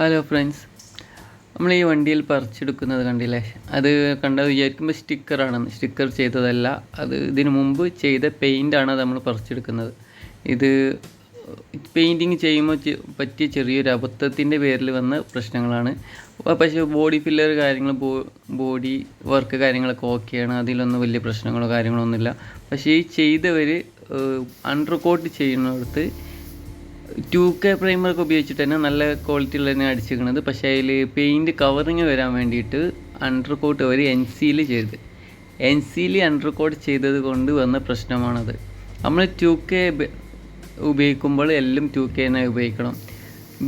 Hello friends, നമ്മൾ ഈ വണ്ടിയിൽ പറിച്ചെടുക്കുന്നത് കണ്ടില്ലേ? അത് കണ്ടത് വിചാരിക്കുമ്പോൾ സ്റ്റിക്കറാണെന്ന്. സ്റ്റിക്കർ ചെയ്തതല്ല, അത് ഇതിനു മുമ്പ് ചെയ്ത പെയിൻ്റാണ് നമ്മൾ പറിച്ചെടുക്കുന്നത്. ഇത് പെയിൻറ്റിങ് ചെയ്യുമ്പോൾ പറ്റിയ ചെറിയൊരു അബദ്ധത്തിൻ്റെ പേരിൽ വന്ന പ്രശ്നങ്ങളാണ്. പക്ഷേ ബോഡി ഫില്ലർ കാര്യങ്ങൾ, ബോഡി വർക്ക് കാര്യങ്ങളൊക്കെ ഓക്കെയാണ്. അതിലൊന്നും വലിയ പ്രശ്നങ്ങളോ കാര്യങ്ങളോ ഒന്നുമില്ല. പക്ഷേ ഈ ചെയ്തവർ അണ്ടർ കോട്ട് ചെയ്യുന്നിടത്ത് 2K പ്രൈമറൊക്കെ ഉപയോഗിച്ചിട്ട് തന്നെ നല്ല ക്വാളിറ്റിയിൽ തന്നെ അടിച്ചിരിക്കുന്നത്. പക്ഷേ അതിൽ പെയിൻറ്റ് കവറിങ് വരാൻ വേണ്ടിയിട്ട് അണ്ടർ കോട്ട് അവർ NC അണ്ടർ കോട്ട് ചെയ്തത് കൊണ്ട് വന്ന പ്രശ്നമാണത്. നമ്മൾ 2K ഉപയോഗിക്കുമ്പോൾ എല്ലാം 2K തന്നെ ഉപയോഗിക്കണം.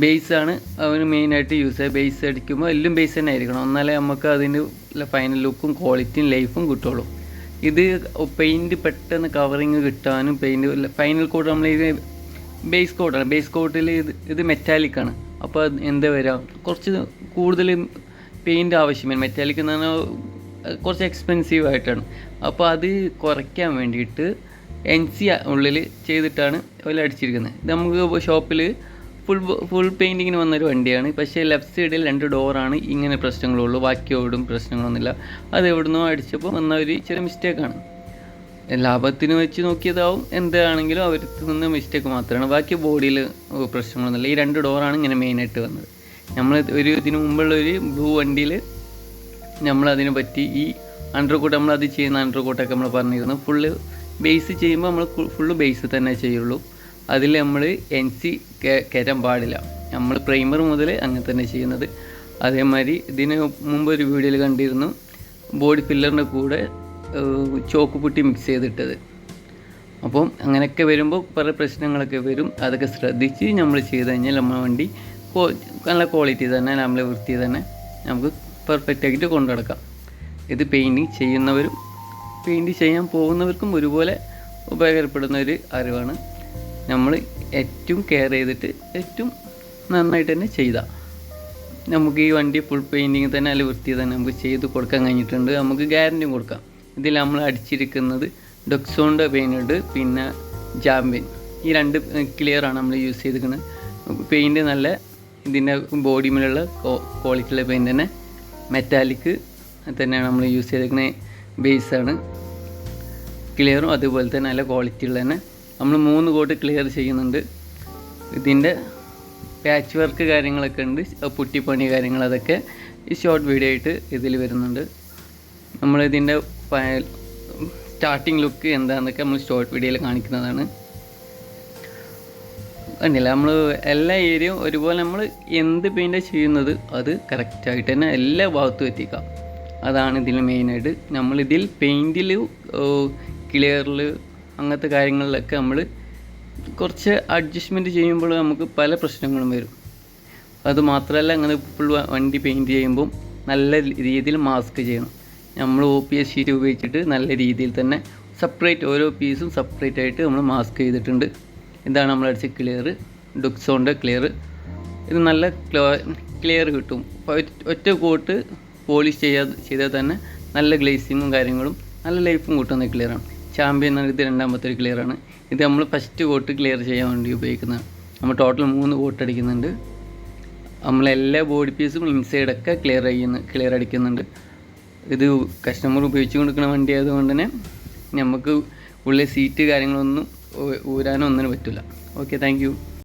ബേസാണ് അവന് മെയിനായിട്ട് യൂസ് ചെയ്യുക. ബേസ് അടിക്കുമ്പോൾ എല്ലാം ബേസ് തന്നെ ആയിരിക്കണം, എന്നാലേ നമുക്ക് അതിന് ഫൈനൽ ലുക്കും ക്വാളിറ്റിയും ലൈഫും കിട്ടുള്ളൂ. ഇത് പെയിൻറ്റ് പെട്ടെന്ന് കവറിങ് കിട്ടാനും പെയിൻറ്റ് ഫൈനൽ കോട്ട് നമ്മൾ ബേസ് കോട്ടാണ്. ബേസ് കോട്ടിൽ ഇത് മെറ്റാലിക്കാണ്. അപ്പോൾ എന്താ വരിക, കുറച്ച് കൂടുതൽ പെയിൻറ്റ് ആവശ്യമാണ്. മെറ്റാലിക് എന്ന് പറഞ്ഞാൽ കുറച്ച് എക്സ്പെൻസീവ് ആയിട്ടാണ്. അപ്പോൾ അത് കുറയ്ക്കാൻ വേണ്ടിയിട്ട് NC ഉള്ളിൽ ചെയ്തിട്ടാണ് അതിൽ അടിച്ചിരിക്കുന്നത്. ഇത് നമുക്ക് ഷോപ്പിൽ ഫുൾ പെയിൻറ്റിങ്ങിന് വന്നൊരു വണ്ടിയാണ്. പക്ഷേ ലെഫ്റ്റ് സൈഡിൽ 2 ഡോറാണ് ഇങ്ങനെ പ്രശ്നങ്ങളുള്ളൂ, ബാക്കി ഓടും പ്രശ്നങ്ങളൊന്നുമില്ല. അത് എവിടുന്നോ അടിച്ചപ്പോൾ വന്ന ഒരു ചെറിയ മിസ്റ്റേക്കാണ്. ലാഭത്തിന് വെച്ച് നോക്കിയതാവും, എന്താണെങ്കിലും അവർക്ക് നിന്ന് മിസ്റ്റേക്ക് മാത്രമാണ്. ബാക്കി ബോഡിയിൽ പ്രശ്നങ്ങളൊന്നുമില്ല. ഈ 2 ഡോറാണ് ഇങ്ങനെ മെയിനായിട്ട് വന്നത്. നമ്മൾ ഇതിനു മുമ്പുള്ള ഒരു ബ്ലൂ വണ്ടിയിൽ നമ്മളതിനെ പറ്റി ഈ അണ്ടർ കോട്ട്, നമ്മളത് ചെയ്യുന്ന അണ്ടർ കോട്ടൊക്കെ നമ്മൾ പറഞ്ഞിരുന്നു. ഫുള്ള് ബേസ് ചെയ്യുമ്പോൾ നമ്മൾ ഫുള്ള് ബേസ് തന്നെ ചെയ്യുള്ളൂ. അതിൽ നമ്മൾ NC കയറ്റാൻ പാടില്ല. നമ്മൾ പ്രൈമർ മുതൽ അങ്ങനെ തന്നെ ചെയ്യുന്നത്. അതേമാതിരി ഇതിന് മുമ്പ് ഒരു വീഡിയോയിൽ കണ്ടിരുന്നു, ബോഡി ഫില്ലറിൻ്റെ കൂടെ ചോക്ക് പുട്ടി മിക്സ് ചെയ്തിട്ടത്. അപ്പം അങ്ങനെയൊക്കെ വരുമ്പോൾ പല പ്രശ്നങ്ങളൊക്കെ വരും. അതൊക്കെ ശ്രദ്ധിച്ച് നമ്മൾ ചെയ്ത് കഴിഞ്ഞാൽ നമ്മുടെ വണ്ടി നല്ല ക്വാളിറ്റി തന്നെ, നമ്മളെ വൃത്തി തന്നെ നമുക്ക് പെർഫെക്റ്റായിട്ട് കൊണ്ടു നടക്കാം. ഇത് പെയിൻറ്റിങ് ചെയ്യുന്നവരും പെയിൻറ്റ് ചെയ്യാൻ പോകുന്നവർക്കും ഒരുപോലെ ഉപകാരപ്പെടുന്ന ഒരു അറിവാണ്. നമ്മൾ ഏറ്റവും കെയർ ചെയ്തിട്ട് ഏറ്റവും നന്നായിട്ട് തന്നെ ചെയ്താൽ നമുക്ക് ഈ വണ്ടി ഫുൾ പെയിൻറ്റിങ് തന്നെ നല്ല വൃത്തി തന്നെ നമുക്ക് ചെയ്ത് കൊടുക്കാൻ കഴിഞ്ഞിട്ടുണ്ട്. നമുക്ക് ഗ്യാരൻറ്റിയും കൊടുക്കാം. ഇതിൽ നമ്മൾ അടിച്ചിരിക്കുന്നത് ഡൊക്സോണിൻ്റെ പെയിൻറ്റുണ്ട്, പിന്നെ ജാമ്പിൻ. ഈ 2 ക്ലിയറാണ് നമ്മൾ യൂസ് ചെയ്തിരിക്കുന്നത്. പെയിൻറ്റ് നല്ല ഇതിൻ്റെ ബോഡിയിലുള്ള ക്വാളിറ്റിയുള്ള പെയിൻറ്റ് തന്നെ, മെറ്റാലിക് തന്നെയാണ് നമ്മൾ യൂസ് ചെയ്തിരിക്കുന്നത്. ബേസാണ് ക്ലിയറും അതുപോലെ തന്നെ നല്ല ക്വാളിറ്റിയുള്ള തന്നെ. നമ്മൾ 3 കോട്ട് ക്ലിയർ ചെയ്യുന്നുണ്ട്. ഇതിൻ്റെ പാച്ച് വർക്ക് കാര്യങ്ങളൊക്കെ ഉണ്ട്, പുട്ടിപ്പണി കാര്യങ്ങൾ, അതൊക്കെ ഈ ഷോർട്ട് വീഡിയോ ആയിട്ട് ഇതിൽ വരുന്നുണ്ട്. നമ്മളിതിൻ്റെ സ്റ്റാർട്ടിങ് ലുക്ക് എന്താണെന്നൊക്കെ നമ്മൾ ഷോർട്ട് വീഡിയോയിൽ കാണിക്കുന്നതാണ്. കണ്ടില്ല, നമ്മൾ എല്ലാ ഏരിയയും ഒരുപോലെ നമ്മൾ എന്ത് പെയിൻറ്റാണ് ചെയ്യുന്നത് അത് കറക്റ്റായിട്ട് തന്നെ എല്ലാ ഭാഗത്തും എത്തിക്കാം. അതാണ് ഇതിൽ മെയിനായിട്ട്. നമ്മളിതിൽ പെയിൻറ്റിൽ ക്ലിയറിൽ അങ്ങനത്തെ കാര്യങ്ങളിലൊക്കെ നമ്മൾ കുറച്ച് അഡ്ജസ്റ്റ്മെൻറ്റ് ചെയ്യുമ്പോൾ നമുക്ക് പല പ്രശ്നങ്ങളും വരും. അതുമാത്രമല്ല, അങ്ങനെ ഫുൾ വണ്ടി പെയിൻറ്റ് ചെയ്യുമ്പം നല്ല രീതിയിൽ മാസ്ക് ചെയ്യണം. നമ്മൾ OPS ഷീറ്റ് ഉപയോഗിച്ചിട്ട് നല്ല രീതിയിൽ തന്നെ സെപ്പറേറ്റ് ഓരോ പീസും സെപ്പറേറ്റ് ആയിട്ട് നമ്മൾ മാസ്ക് ചെയ്തിട്ടുണ്ട്. ഇതാണ് നമ്മൾ അടിച്ച ക്ലിയർ, ഡുക്സോണിൻ്റെ ക്ലിയർ. ഇത് നല്ല ക്ലിയർ കിട്ടും. ഒറ്റ കോട്ട് പോളിഷ് ചെയ്താൽ തന്നെ നല്ല ഗ്ലേസിങ്ങും കാര്യങ്ങളും നല്ല ലൈഫും കിട്ടുന്ന ക്ലിയറാണ്. ചാമ്പ്യൻ എന്നത് ഇത് 2ാമത്തെ ഒരു ക്ലിയറാണ്. ഇത് നമ്മൾ ഫസ്റ്റ് കോട്ട് ക്ലിയർ ചെയ്യാൻ വേണ്ടി ഉപയോഗിക്കുന്നതാണ്. നമ്മൾ ടോട്ടൽ 3 കോട്ട് അടിക്കുന്നുണ്ട്. നമ്മളെല്ലാ ബോഡി പീസും ഇൻസൈഡൊക്കെ ക്ലിയർ അടിക്കുന്നുണ്ട്. ഇത് കസ്റ്റമർ ഉപയോഗിച്ച് കൊടുക്കുന്ന വണ്ടി ആയതുകൊണ്ട് തന്നെ നമുക്ക് ഉള്ളിൽ സീറ്റ് കാര്യങ്ങളൊന്നും ഊരാനോ ഒന്നിനും പറ്റില്ല. Okay, thank you.